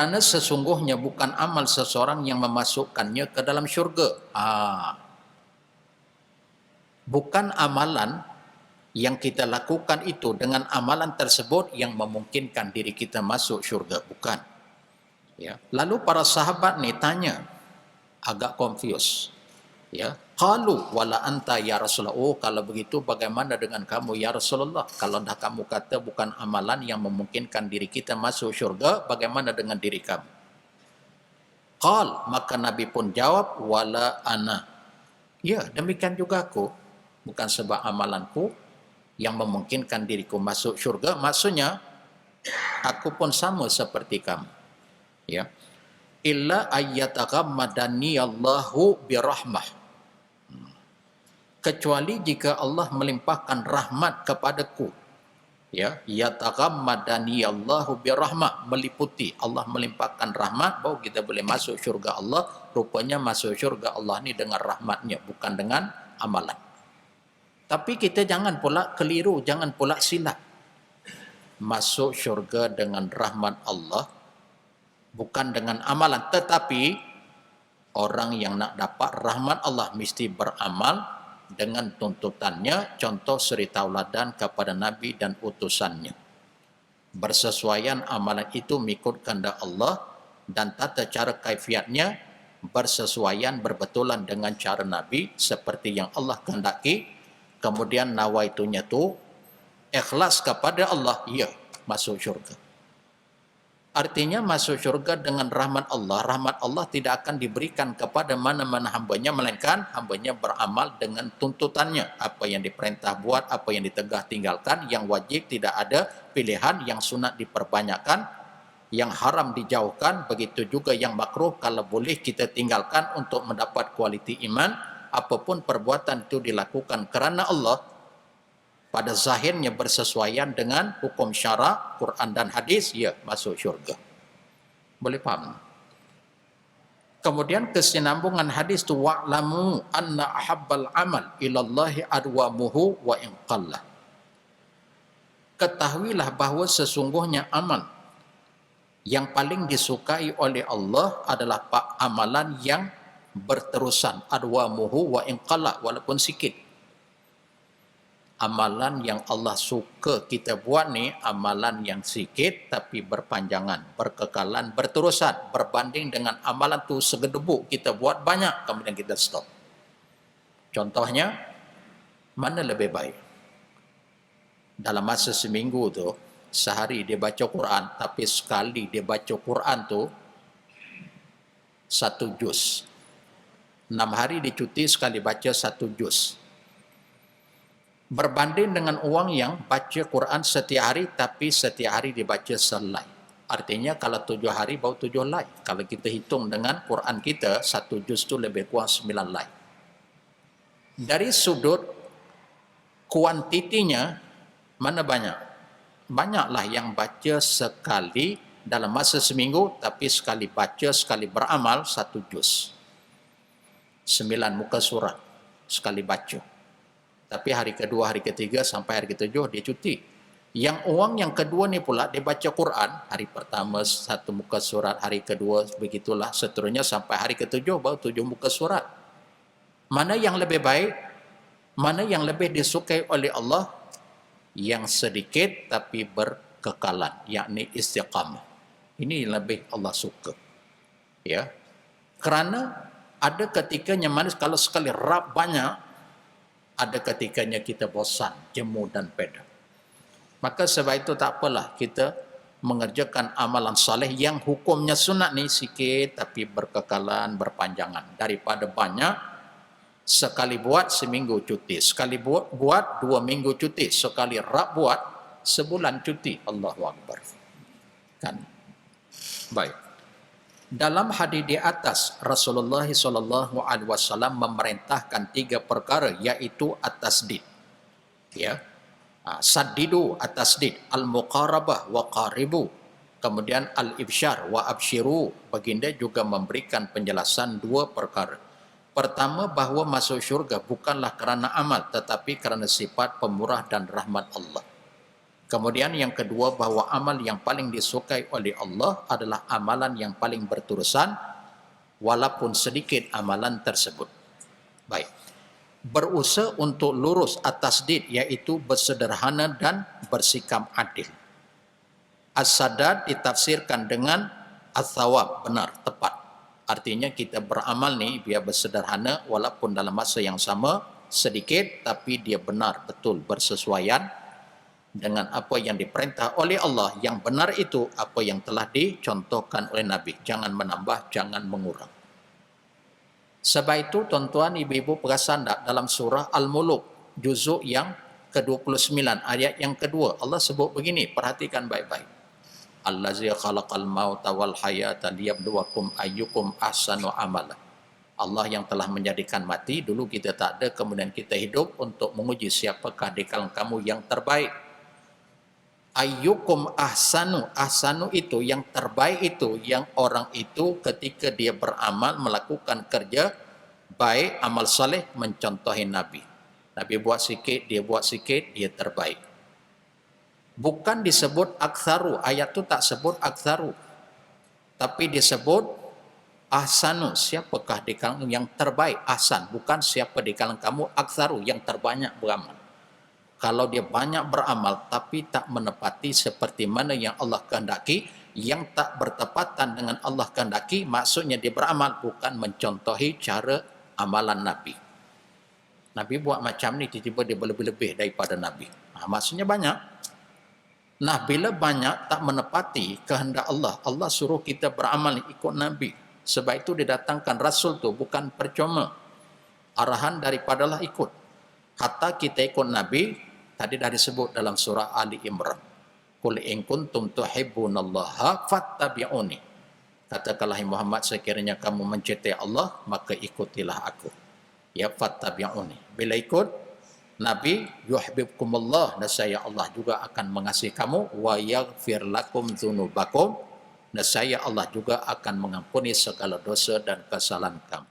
Karena sesungguhnya bukan amal seseorang yang memasukkannya ke dalam syurga. Bukan amalan yang kita lakukan itu dengan amalan tersebut yang memungkinkan diri kita masuk syurga. Bukan. Ya. Lalu para sahabat ni tanya, agak confused. Ya, qalu wala anta ya Rasulullah. Oh, kalau begitu bagaimana dengan kamu ya Rasulullah? Kalau dah kamu kata bukan amalan yang memungkinkan diri kita masuk syurga, bagaimana dengan diri kamu? Qal, maka Nabi pun jawab, wala ana. Ya, demikian juga aku. Bukan sebab amalanku yang memungkinkan diriku masuk syurga. Maksudnya, aku pun sama seperti kamu. Ya. Illa ayyataghammadani Allahu birahmah. Kecuali jika Allah melimpahkan rahmat kepadaku. Ya, yataghammadani Allahu birahmah, meliputi Allah melimpahkan rahmat baru kita boleh masuk syurga Allah. Rupanya masuk syurga Allah ni dengan rahmatnya, bukan dengan amalan. Tapi kita jangan pula keliru, jangan pula silap. Masuk syurga dengan rahmat Allah bukan dengan amalan, tetapi orang yang nak dapat rahmat Allah mesti beramal dengan tuntutannya, contoh suri tauladan kepada Nabi dan utusannya. Bersesuaian amalan itu mengikut kehendak Allah dan tata cara kaifiatnya bersesuaian berbetulan dengan cara Nabi seperti yang Allah kehendaki. Kemudian nawaitunya tu ikhlas kepada Allah, ya, masuk syurga. Artinya masuk syurga dengan rahmat Allah. Rahmat Allah tidak akan diberikan kepada mana-mana hambanya, melainkan hambanya beramal dengan tuntutannya. Apa yang diperintah buat, apa yang ditegah tinggalkan, yang wajib tidak ada pilihan, yang sunat diperbanyakkan, yang haram dijauhkan, begitu juga yang makruh kalau boleh kita tinggalkan untuk mendapat kualiti iman. Apapun perbuatan itu dilakukan kerana Allah, pada zahirnya bersesuaian dengan hukum syarak, Quran dan hadis, ya, masuk syurga. Boleh faham? Kemudian kesinambungan hadis tu, wa'lamu anna ahabbal amal ilallahi adwamuhu wa in qalla. Ketahuilah bahawa sesungguhnya amal yang paling disukai oleh Allah adalah amalan yang berterusan, adwamuhu wa in qalla, walaupun sikit. Amalan yang Allah suka kita buat ni amalan yang sikit tapi berpanjangan, berkekalan, berterusan, berbanding dengan amalan tu segedebuk kita buat banyak kemudian kita stop. Contohnya, mana lebih baik? Dalam masa seminggu tu, sehari dia baca Quran, tapi sekali dia baca Quran tu 1 juz. 6 hari dia cuti, sekali baca 1 juz. Berbanding dengan orang yang baca Quran setiap hari tapi setiap hari dibaca selai. Artinya kalau 7 hari baru 7 lai. Kalau kita hitung dengan Quran kita, 1 juz tu lebih kurang 9 lai. Dari sudut kuantitinya, mana banyak? Banyaklah yang baca sekali dalam masa seminggu, tapi sekali baca, sekali beramal 1 juz. 9 muka surat sekali baca. Tapi hari kedua, hari ketiga sampai hari ketujuh dia cuti. Yang orang yang kedua ni pula dia baca Quran, hari pertama 1 muka surat, hari kedua begitulah seterusnya sampai hari ketujuh baru 7 muka surat. Mana yang lebih baik? Mana yang lebih disukai oleh Allah? Yang sedikit tapi berkekalan, yakni istiqamah. Ini lebih Allah suka. Ya. Kerana ada ketikanya manis kalau sekali rap banyak, ada ketikanya kita bosan, jemu dan peda. Maka sebab itu tak apalah kita mengerjakan amalan saleh yang hukumnya sunat ni sikit tapi berkekalan, berpanjangan. Daripada banyak, sekali buat seminggu cuti, sekali buat 2 minggu cuti, sekali rap buat sebulan cuti. Allahu Akbar. Kan? Baik. Dalam hadis di atas, Rasulullah SAW memerintahkan 3 perkara, iaitu at-tasdid. Ya. Saddidu at-tasdid, al-muqarabah wa qaribu. Kemudian al-ibsyar wa absyiru. Baginda juga memberikan penjelasan 2 perkara. Pertama, bahawa masuk syurga bukanlah kerana amal, tetapi kerana sifat pemurah dan rahmat Allah. Kemudian yang kedua, bahwa amal yang paling disukai oleh Allah adalah amalan yang paling berterusan walaupun sedikit amalan tersebut. Baik. Berusaha untuk lurus atas din, iaitu bersederhana dan bersikap adil. As-sadad ditafsirkan dengan as-sawab, benar, tepat. Artinya kita beramal ni biar bersederhana walaupun dalam masa yang sama sedikit, tapi dia benar betul bersesuaian dengan apa yang diperintah oleh Allah. Yang benar itu apa yang telah dicontohkan oleh Nabi. Jangan menambah, jangan mengurang. Sebab itu tuan-tuan ibu-ibu perasan tak, dalam surah Al-Muluk juzuk yang ke-29 ayat yang kedua, Allah sebut begini, perhatikan baik-baik. Allazi khalaqal mauta wal hayata liyabluwakum ayyukum ahsanu amala. Allah yang telah menjadikan mati, dulu kita tak ada, kemudian kita hidup untuk menguji siapakah di kalangan kamu yang terbaik. Ayyukum ahsanu, ahsanu itu yang terbaik, itu yang orang itu ketika dia beramal melakukan kerja baik, amal saleh, mencontohi Nabi. Nabi buat sikit, dia terbaik. Bukan disebut aktsaru, ayat tu tak sebut aktsaru, tapi disebut ahsanu. Siapakah di kalangan yang terbaik? Ahsan, bukan siapa di kalangan kamu aktsaru, yang terbanyak beramal. Kalau dia banyak beramal tapi tak menepati seperti mana yang Allah kehendaki, yang tak bertepatan dengan Allah kehendaki, maksudnya dia beramal bukan mencontohi cara amalan Nabi. Nabi buat macam ni, tiba-tiba dia berlebih-lebih daripada Nabi. Maksudnya banyak. Nah, bila banyak tak menepati kehendak Allah, Allah suruh kita beramal ikut Nabi. Sebab itu didatangkan Rasul tu bukan percuma. Arahan daripadalah ikut. Hatta kita ikut Nabi, tadi dah disebut dalam surah Ali Imran. Qul in kuntum tuhibbunallaha fattabi'uni. Katakanlah Muhammad, sekiranya kamu mencintai Allah, maka ikutilah aku. Ya, fattabi'uni. Bila ikut Nabi, yuhibbukumullah, nescaya Allah juga akan mengasihi kamu, wa yaghfir lakum dzunubakum, nescaya Allah juga akan mengampuni segala dosa dan kesalahan kamu.